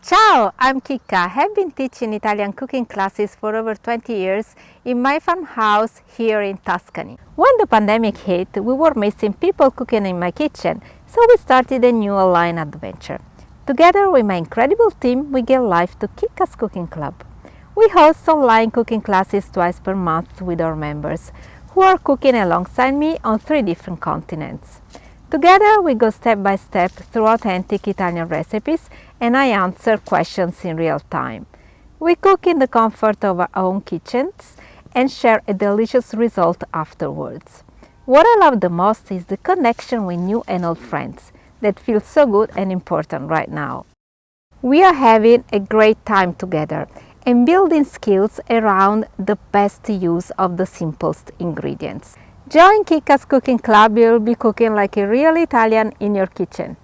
Ciao, I'm Chicca. I have been teaching Italian cooking classes for over 20 years in my farmhouse here in Tuscany. When the pandemic hit, we were missing people cooking in my kitchen, so we started a new online adventure. Together with my incredible team, we give life to Chicca's Cooking Club. We host online cooking classes twice per month with our members, who are cooking alongside me on 3 different continents. Together we go step by step through authentic Italian recipes and I answer questions in real time. We cook in the comfort of our own kitchens and share a delicious result afterwards. What I love the most is the connection with new and old friends that feels so good and important right now. We are having a great time together and building skills around the best use of the simplest ingredients. Join Chicca's Cooking Club, you'll be cooking like a real Italian in your kitchen.